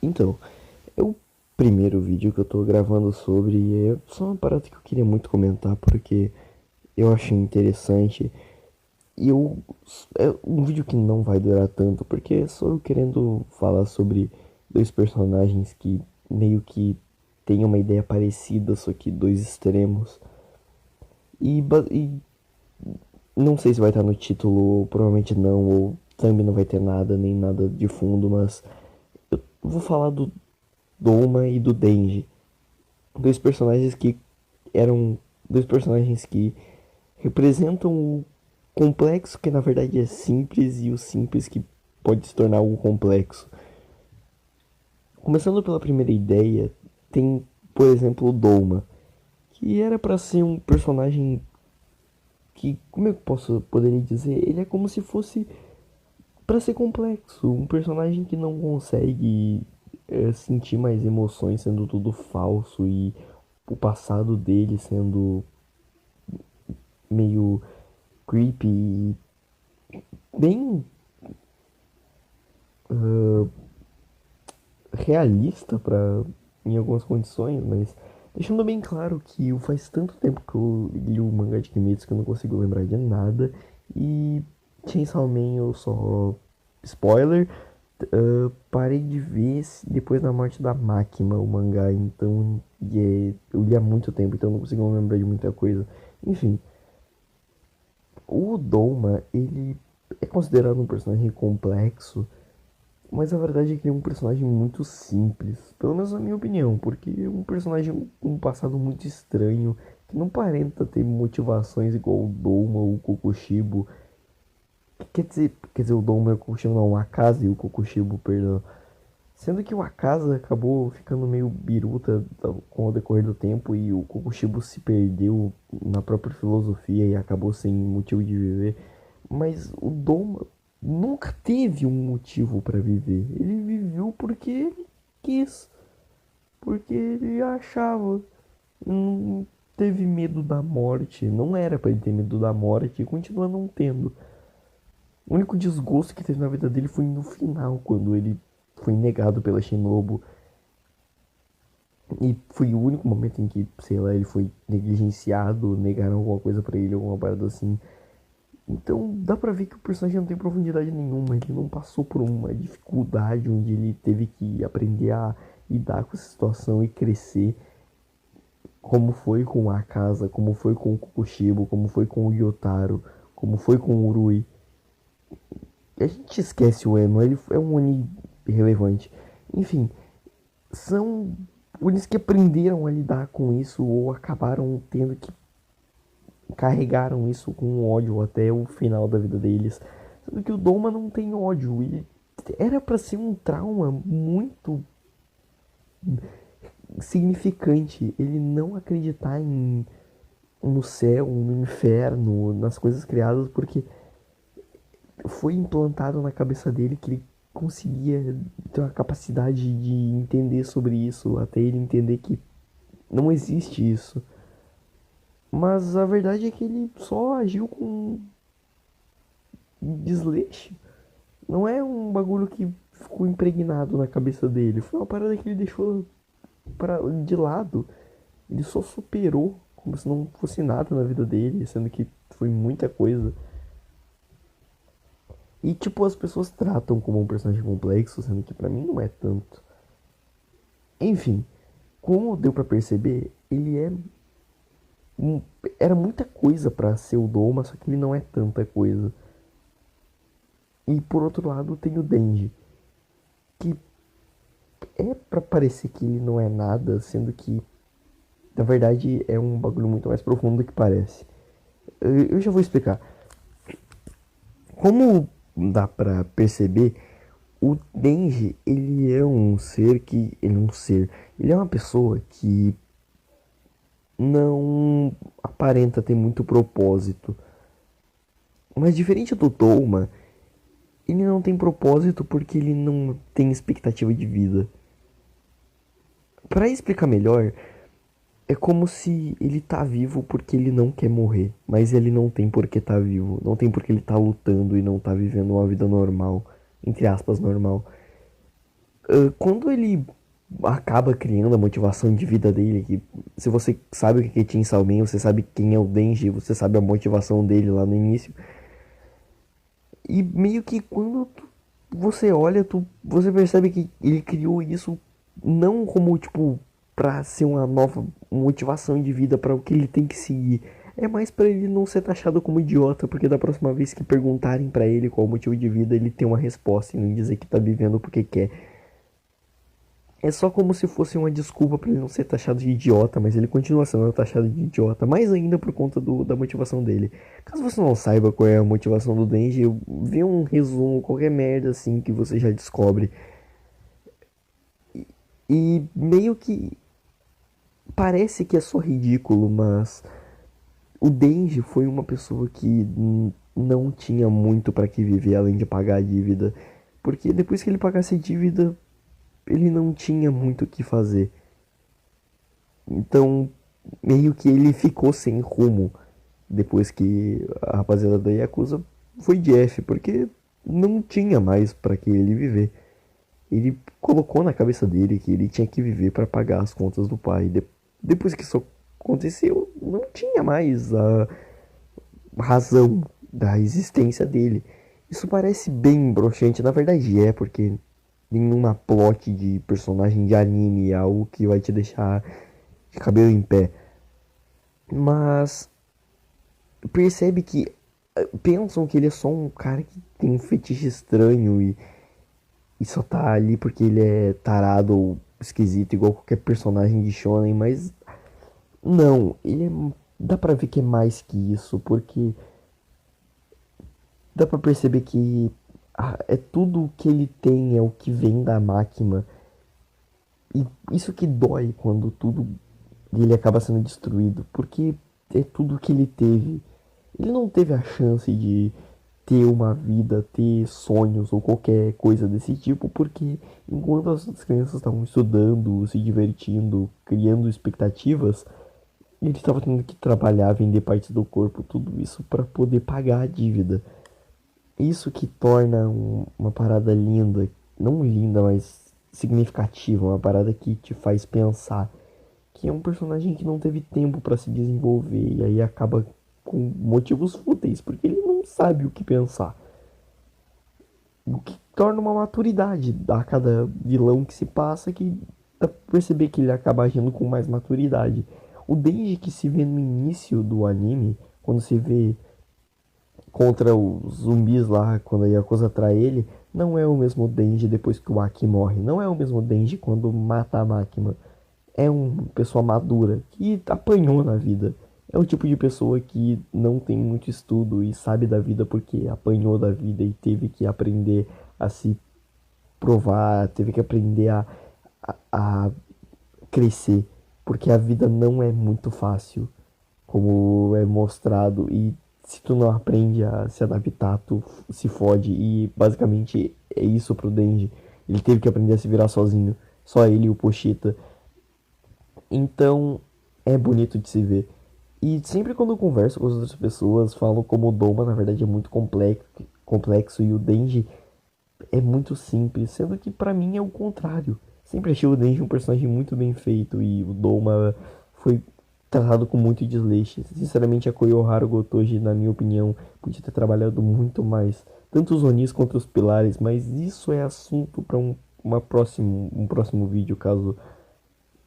Então, é o primeiro vídeo que eu tô gravando sobre e é só uma parada que eu queria muito comentar porque eu achei interessante e é um vídeo que não vai durar tanto porque é só eu querendo falar sobre dois personagens que meio que têm uma ideia parecida, só que dois extremos. E não sei se vai estar no título, provavelmente não, ou também não vai ter nada, nem nada de fundo, mas eu vou falar do Doma e do Denji. Dois personagens que eram dois personagens que representam o complexo que na verdade é simples e o simples que pode se tornar algo complexo. Começando pela primeira ideia, tem, por exemplo, o Doma, que era para ser um personagem que, como eu poderia dizer, ele é como se fosse para ser complexo, um personagem que não consegue sentir mais emoções sendo tudo falso e o passado dele sendo meio creepy e bem realista para em algumas condições, mas deixando bem claro que faz tanto tempo que eu li o mangá de Kimetsu que eu não consigo lembrar de nada e Chainsaw Man eu só spoiler, parei de ver depois da morte da Máquina o mangá, então eu li há muito tempo, então não consigo lembrar de muita coisa. Enfim, o Doma, ele é considerado um personagem complexo, mas a verdade é que ele é um personagem muito simples, pelo menos na minha opinião, porque é um personagem com um passado muito estranho, que não aparenta ter motivações igual o Doma ou o Kokushibo. Quer dizer, o Doma e o Kokushibo não, o Akaza e o Kokushibo, perdão. Sendo que o Akaza acabou ficando meio biruta com o decorrer do tempo e o Kokushibo se perdeu na própria filosofia e acabou sem motivo de viver. Mas o Doma nunca teve um motivo para viver. Ele viveu porque ele quis, porque ele achava. Não teve medo da morte. Não era para ele ter medo da morte e continua não tendo. O único desgosto que teve na vida dele foi no final, quando ele foi negado pela Shinobu. E foi o único momento em que, sei lá, ele foi negligenciado, negaram alguma coisa pra ele, alguma parada assim. Então dá pra ver que o personagem não tem profundidade nenhuma, ele não passou por uma dificuldade onde ele teve que aprender a lidar com essa situação e crescer, como foi com a casa, como foi com o Kokushibo, como foi com o Yotaro, como foi com o Urui. A gente esquece o Eno, ele é um Oni relevante. Enfim, são Onis que aprenderam a lidar com isso ou acabaram tendo que carregaram isso com ódio até o final da vida deles. Sendo que o Doma não tem ódio. E era para ser um trauma muito significante. Ele não acreditar no céu, no inferno, nas coisas criadas, porque foi implantado na cabeça dele que ele conseguia ter uma capacidade de entender sobre isso, até ele entender que não existe isso. Mas a verdade é que ele só agiu com desleixo. Não é um bagulho que ficou impregnado na cabeça dele. Foi uma parada que ele deixou de lado. Ele só superou como se não fosse nada na vida dele, sendo que foi muita coisa. E tipo, as pessoas tratam como um personagem complexo, sendo que pra mim não é tanto. Enfim, como deu pra perceber, um, era muita coisa pra ser o Doma, só que ele não é tanta coisa. E por outro lado tem o Denji, que é pra parecer que ele não é nada, sendo que na verdade é um bagulho muito mais profundo do que parece. Eu já vou explicar. Como dá pra perceber, o Denji, ele é um ser que. Ele é um ser. Ele é uma pessoa que não aparenta ter muito propósito. Mas diferente do Touma, ele não tem propósito porque ele não tem expectativa de vida. Para explicar melhor, é como se ele tá vivo porque ele não quer morrer, mas ele não tem por que tá vivo, não tem porque ele tá lutando e não tá vivendo uma vida normal, entre aspas, normal. Quando ele acaba criando a motivação de vida dele, que se você sabe o que é Chainsaw Man, você sabe quem é o Denji, você sabe a motivação dele lá no início. E meio que quando você olha, você percebe que ele criou isso não como, tipo, pra ser uma nova motivação de vida para o que ele tem que seguir. É mais pra ele não ser taxado como idiota, porque da próxima vez que perguntarem pra ele qual o motivo de vida, ele tem uma resposta e não dizer que tá vivendo porque quer. É só como se fosse uma desculpa pra ele não ser taxado de idiota, mas ele continua sendo taxado de idiota, mais ainda por conta da motivação dele. Caso você não saiba qual é a motivação do Denji, vê um resumo, qualquer merda assim que você já descobre. E meio que parece que é só ridículo, mas o Denji foi uma pessoa que não tinha muito pra que viver além de pagar a dívida. Porque depois que ele pagasse a dívida, ele não tinha muito o que fazer. Então, meio que ele ficou sem rumo depois que a rapaziada da Yakuza foi de F, porque não tinha mais pra que ele viver. Ele colocou na cabeça dele que ele tinha que viver pra pagar as contas do pai. Depois que isso aconteceu, não tinha mais a razão da existência dele. Isso parece bem broxante, na verdade é, porque nenhuma plot de personagem de anime é algo que vai te deixar de cabelo em pé. Mas percebe que pensam que ele é só um cara que tem um fetiche estranho e só tá ali porque ele é tarado ou esquisito, igual qualquer personagem de shonen, mas não, ele é, dá pra ver que é mais que isso, porque dá pra perceber que é tudo o que ele tem, é o que vem da máquina. E isso que dói quando tudo ele acaba sendo destruído, porque é tudo que ele teve. Ele não teve a chance de ter uma vida, ter sonhos ou qualquer coisa desse tipo, porque enquanto as outras crianças estavam estudando, se divertindo, criando expectativas, ele estava tendo que trabalhar, vender partes do corpo, tudo isso para poder pagar a dívida. Isso que torna uma parada linda, não linda, mas significativa, uma parada que te faz pensar que é um personagem que não teve tempo para se desenvolver e aí acaba com motivos fúteis, porque ele não sabe o que pensar. O que torna uma maturidade a cada vilão que se passa, que dá pra perceber que ele acaba agindo com mais maturidade. O Denji que se vê no início do anime, quando se vê contra os zumbis lá, quando a Yakuza atrai ele, não é o mesmo Denji depois que o Aki morre. Não é o mesmo Denji quando mata a máquina. É uma pessoa madura que apanhou na vida. É o tipo de pessoa que não tem muito estudo e sabe da vida porque apanhou da vida e teve que aprender a se provar, teve que aprender a crescer. Porque a vida não é muito fácil, como é mostrado. E se tu não aprende a se adaptar, tu se fode. E basicamente é isso pro Denji. Ele teve que aprender a se virar sozinho. Só ele e o Pochita. Então é bonito de se ver. E sempre quando eu converso com as outras pessoas, falam como o Doma na verdade é muito complexo e o Denji é muito simples, sendo que pra mim é o contrário. Sempre achei o Denji um personagem muito bem feito e o Doma foi tratado com muito desleixo. Sinceramente, a Koyoharu Gotoji, na minha opinião, podia ter trabalhado muito mais, tanto os Onis quanto os pilares, mas isso é assunto para um próximo vídeo,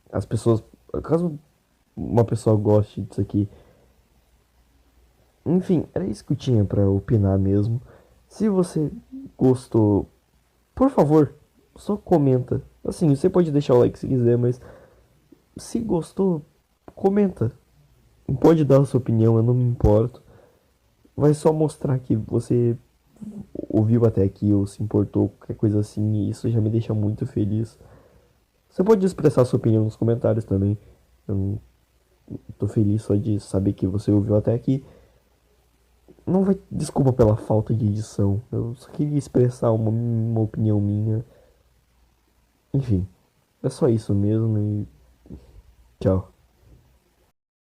as pessoas, caso uma pessoa goste disso aqui. Enfim, era isso que eu tinha pra opinar mesmo. Se você gostou, por favor, só comenta. Assim, você pode deixar o like se quiser, mas se gostou, comenta. Pode dar a sua opinião, eu não me importo. Vai só mostrar que você ouviu até aqui ou se importou, qualquer coisa assim, e isso já me deixa muito feliz. Você pode expressar sua opinião nos comentários também. Eu não tô feliz só de saber que você ouviu até aqui. Não vai. Desculpa pela falta de edição. Eu só queria expressar uma opinião minha. Enfim, é só isso mesmo e tchau.